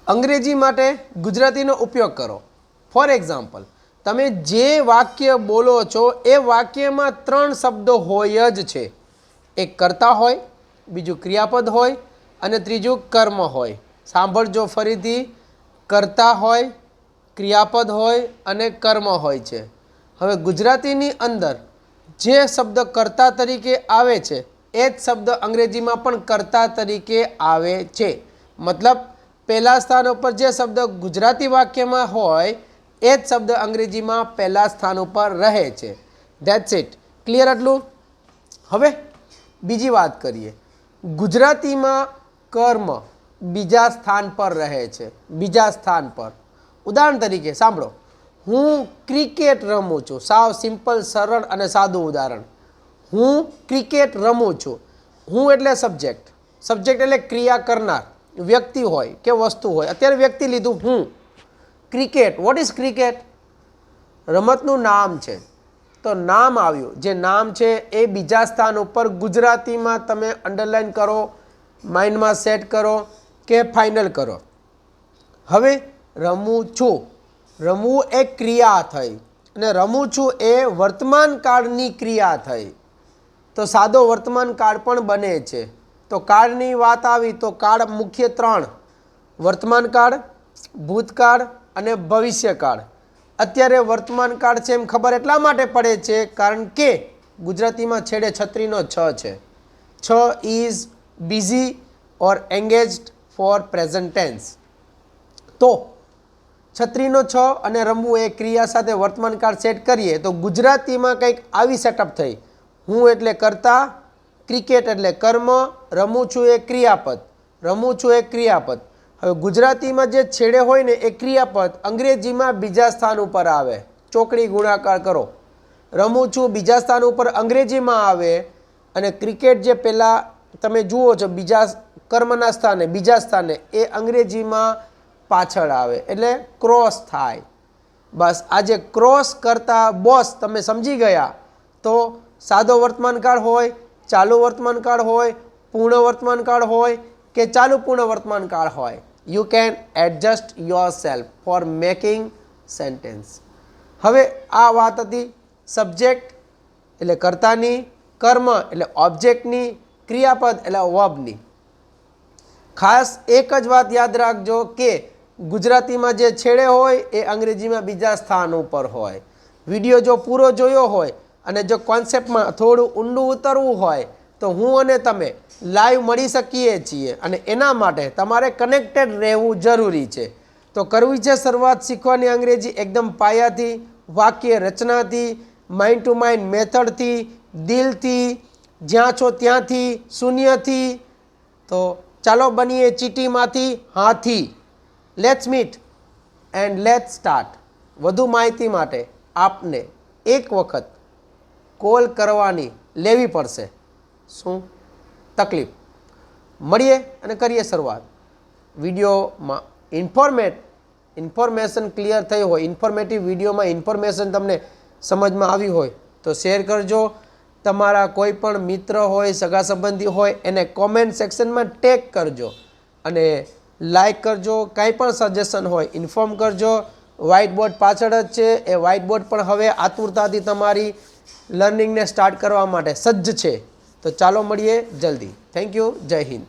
અંગ્રેજી માટે ગુજરાતીનો ઉપયોગ કરો. ફોર એક્ઝામ્પલ, તમે જે વાક્ય બોલો છો એ વાક્યમાં 3 શબ્દો હોય જ છે. એક કર્તા હોય, બીજું ક્રિયાપદ હોય અને ત્રીજું કર્મ હોય. સાંભળજો ફરીથી, કર્તા હોય, ક્રિયાપદ હોય અને કર્મ હોય છે. હવે ગુજરાતીની અંદર જે શબ્દ કર્તા તરીકે આવે છે એ જ શબ્દ અંગ્રેજીમાં પણ કર્તા તરીકે આવે છે. મતલબ પહેલા સ્થાન ઉપર જે શબ્દ ગુજરાતી વાક્યમાં હોય એ જ શબ્દ અંગ્રેજીમાં પહેલા સ્થાન ઉપર રહે છે. That's it. ક્લિયર આટલું? હવે બીજી વાત કરીએ. ગુજરાતીમાં કર્મ બીજા સ્થાન પર રહે છે. બીજા સ્થાન પર. ઉદાહરણ તરીકે સાંભળો, હું ક્રિકેટ રમું છું. સાવ સિમ્પલ, સરળ અને સાદું ઉદાહરણ. હું ક્રિકેટ રમું છું. હું એટલે સબ્જેક્ટ. સબ્જેક્ટ એટલે ક્રિયા કરનાર વ્યક્તિ હોય કે વસ્તુ હોય. અત્યારે વ્યક્તિ લીધું હું. Cricket, what is cricket? રમતનું નામ છે. તો નામ આવ્યું. જે નામ છે એ બીજા સ્થાન ઉપર ગુજરાતીમાં તમે અંડરલાઈન કરો, માઇન્ડમાં સેટ કરો કે ફાઇનલ કરો. હવે રમું છું, રમવું એ ક્રિયા થઈ અને રમું છું એ વર્તમાન કાળની ક્રિયા થઈ. તો સાદો વર્તમાન કાળ પણ બને છે. તો કાળની વાત આવી તો કાળ મુખ્ય 3: વર્તમાન કાળ, ભૂતકાળ અને ભવિષ્યકાળ. અત્યારે વર્તમાન કાળ છે એમ ખબર એટલા માટે પડે છે કારણ કે ગુજરાતીમાં છેડે છત્રીનો છ છે. છ is busy or engaged for present tense. તો છત્રીનો છ અને રમવું એ ક્રિયા સાથે વર્તમાન કાળ સેટ કરીએ તો ગુજરાતીમાં કંઈક આવી સેટઅપ થઈ. હું એટલે કર્તા, ક્રિકેટ એટલે કર્મ, રમું છું એ ક્રિયાપદ. રમું છું એ ક્રિયાપદ. હવે ગુજરાતીમાં જે છેડે હોય ને એ ક્રિયાપદ અંગ્રેજીમાં બીજા સ્થાન ઉપર આવે. ચોકડી ગુણાકાર કરો. રમું છું બીજા સ્થાન ઉપર અંગ્રેજીમાં આવે અને ક્રિકેટ જે પહેલાં તમે જુઓ છો બીજા કર્મના સ્થાને, બીજા સ્થાને, એ અંગ્રેજીમાં પાછળ આવે એટલે ક્રોસ થાય. બસ આ જે ક્રોસ કરતા બોસ તમે સમજી ગયા. તો સાદો વર્તમાન કાળ હોય, ચાલુ વર્તમાન કાળ હોય, પૂર્ણ વર્તમાન કાળ હોય કે ચાલુ પૂર્ણ વર્તમાન કાળ હોય, you can adjust your self four making sentence. હવે આ વાત હતી સબ્જેક્ટ એટલે કર્તાની, કર્મ એટલે ઓબ્જેક્ટની, ક્રિયાપદ એટલે વર્બની. ખાસ એક જ વાત યાદ રાખજો કે ગુજરાતીમાં જે છેડે હોય એ અંગ્રેજીમાં બીજા સ્થાન ઉપર હોય. વિડીયો જો પૂરો જોયો હોય અને જો કોન્સેપ્ટમાં થોડું ઊંડું ઉતરવું હોય તો હું અને તમે લાઈવ મળી શકીએ છીએ અને એના માટે તમારે કનેક્ટેડ રહેવું જરૂરી છે. તો કરવી છે શરૂઆત શીખવાની અંગ્રેજી એકદમ પાયાથી, વાક્ય રચનાથી, માઇન્ડ ટુ માઇન્ડ મેથડથી, દિલથી, જ્યાં છો ત્યાંથી, શૂન્યથી. તો ચાલો બનીએ ચીટીમાંથી હાથી. Let's meet and let's start. વધુ માહિતી માટે આપને એક વખત કોલ કરવાની લેવી પડશે. શું તકલીફ? મળીએ અને કરીએ શરૂઆત. વિડીયોમાં ઇન્ફોર્મેશન ક્લિયર થઈ હોય, ઇન્ફોર્મેટિવ વિડીયોમાં ઇન્ફોર્મેશન તમને સમજમાં આવી હોય તો શેર કરજો. તમારા કોઈ પણ મિત્ર હોય, સગા સંબંધી હોય એને કોમેન્ટ સેક્શનમાં ટેગ કરજો અને લાઈક કરજો. કાંઈ પણ સજેશન હોય ઇન્ફોર્મ કરજો. વ્હાઇટ બોર્ડ પાછળ જ છે. એ વ્હાઇટ બોર્ડ પણ હવે આતુરતાથી તમારી લર્નિંગને સ્ટાર્ટ કરવા માટે સજ્જ છે. તો ચાલો મળીએ જલ્દી. Thank you. જય હિન્દ.